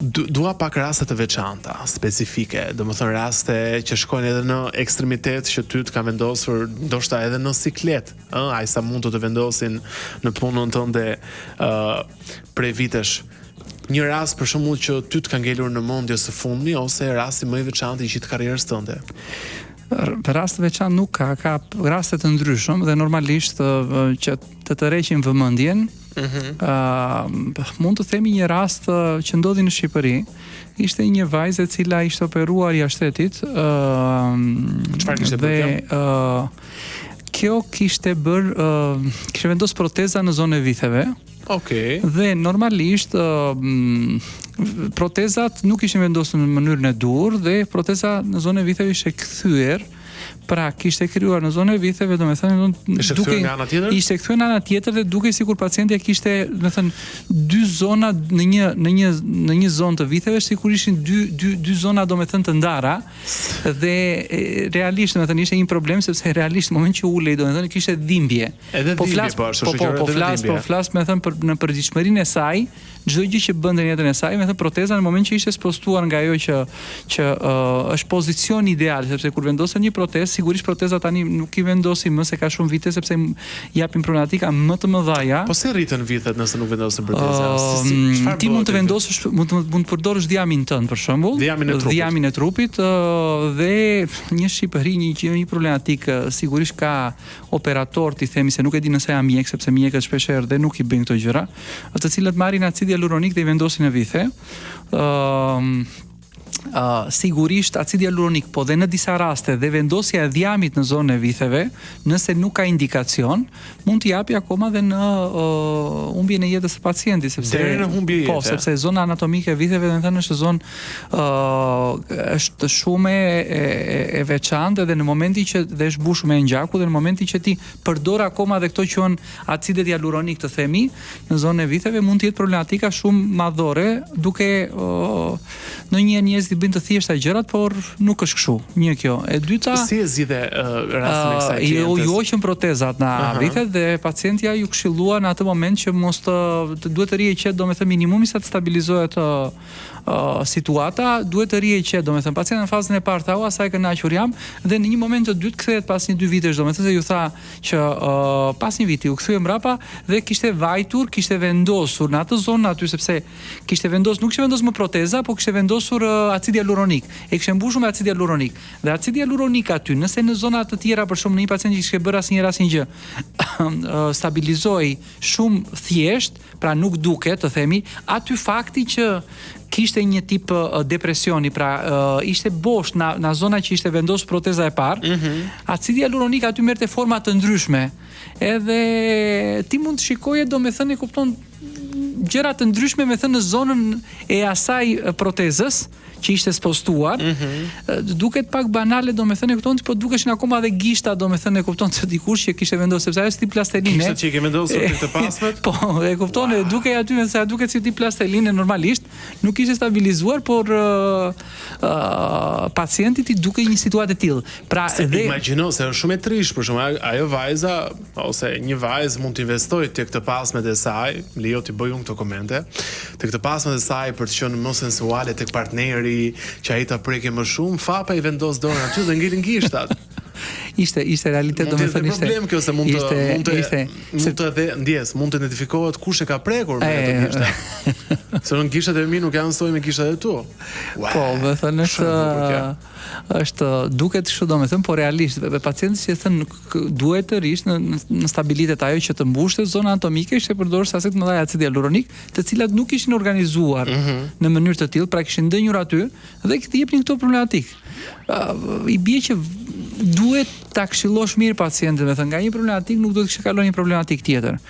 Dua pak raste të veçanta, specifike, domethënë raste që shkojnë edhe në ekstremitet që ty të ka vendosur ndoshta edhe në siklet, ai sa mund të vendosin në punën tënde prej vitesh. Një rast për shembull që ty të ka ngelur në mendje së fundmi ose rasti më i veçantë i gjithë karrierës tënde. Raste veçantë nuk ka raste të ndryshëm dhe normalisht që të tërheqin vëmendjen. Mund të themi një rast që ndodhi në Shqipëri. Ishte një vajzë e cila ishte operuar jashtë shtetit. Çfarë kishte bërë? Kjo kishte vendos proteza në zonën e vitheve. Okej. Dhe normalisht protezat nuk ishin vendosur në mënyrën e dur dhe proteza në zonën e vitheve ishte kthyer. Pra kishte krijuar në zonën e vitheve, domethënë ishte kthyer nga ana tjetër? Ishte kthyer nga ana tjetër dhe duke sikur pacienti kishte, domethënë, dy zona në një zonë të vitheve, sikur ishin dy zona domethënë të ndara dhe realisht domethënë ishte një problem sepse realisht në moment që ulej domethënë kishte dhimbje. Po flas domethënë në përgjithshmërinë e saj, çdo gjë që bënte në jetën e saj, domethënë proteza në moment që ishte spostuar nga ajo që është pozicioni ideal, sepse kur vendosen një protezë, sigurisht proteza tani nuk i vendosin më se ka shumë vite sepse japin problematika më të mëdha. Po si rritën vitet nëse nuk vendosin proteza? Ti mund të vendosësh, mund të përdorësh dhiamin tënd për shembull, dhiamin e trupit dhe një Shqipëri një problematikë sigurisht ka operator, ti themi se nuk e di nëse janë mjek, sepse mjekët shpeshherë dhe nuk i bëjnë këto gjëra, të cilët marrin acid hialuronik dhe i vendosin në vithe. Sigurisht acidi hialuronik, po dhe në disa raste dhe vendosja e dhiamit në zonën e vitheve, nëse nuk ka indikacion, mund t'i japi akoma dhe në humbjen e jetës së pacientit, sepse deri në humbje jete. Po, sepse zona anatomike e vitheve domethënë është zonë është shumë e veçantë dhe në momentin që dhe është mbushur me ngjaku dhe në momentin që ti përdor akoma dhe këto quhen acidet hialuronik të themi, në zonën e vitheve mund të jetë problematika shumë madhore, duke në një njerëz i bëjnë të thjeshta gjërat, por nuk është kështu. Një kjo. E dyta, si e zgjidhe rastin e kësaj klientes? Ju hoqën protezat në vitet dhe pacientja ju këshillua në atë moment që mos duhet të rihej qet, domethënë minimumi sa të stabilizohet situata, duhet të rihej qet, domethënë pacienti në fazën e parë tha, asaj kënaqur jam, dhe në një moment të dytë kthehet pas 1-2 vitesh, domethënë se ju tha që pas një viti u kthye mbrapa dhe kishte vajtur, kishte vendosur në atë zonë aty sepse kishte vendosur, nuk kishte vendosur më proteza, po kishte vendosur acid hialuronik. E kishte mbushur me acid hialuronik. Dhe acid hialuronik aty, nëse në zona të tjera për shkak në një pacient që kishte bërë asnjë gjë, stabilizoi shumë thjesht, pra nuk duket, të themi, aty fakti që kishte një tip depresioni, pra ishte bosh në zona që ishte vendosur proteza e parë, acidi hialuronik aty merrte forma të ndryshme. Edhe ti mund të shikoje, domethënë e kupton gjëra të ndryshme me thënë në zonën e asaj protezës që ishte spostuar, duket pak banale, domethënë e kupton, po dukeshin akoma edhe gishta, domethënë e kupton se dikush që kishte vendosur, sepse ajo është tip plasteline. Gishtat që i ke vendosur tek të pasmet? Po, e kupton, duke aty se duket si tip plasteline normalisht, nuk ishte stabilizuar, por pacientit i duke një situatë e tillë. Pra, imagjino se është shumë e trisht, për shembull, ajo vajza ose një vajzë mund të investojë tek të pasmet e saj, lejo ti bëj unë këto komente, tek të pasmet e saj për të qenë më sensuale tek partneri që ai ta preke më shumë, fapa i vendos dorën aty dhe ngelen gishtat. Ishte realitet, domethënë ishte problem kjo se mund të identifikohet kush e ka prekur me ato gishta. Se në gishtat e mi nuk janë njësoj me gishtat e tu. Po, domethënë është duket kështu domethënë, por realisht pacienti që thënë duhet të rish në stabilitet ajo që të mbushte zona anatomike, ishte përdorur sasi të mëdha acid hialuronik, të cilat nuk ishin organizuar në mënyrë të tillë, pra kishin ndënjur aty dhe i jepnin këto problematik. I bie që duhet ta këshillosh mirë pacientin, nga një problematik nuk duhet të kalon një problematik tjetër.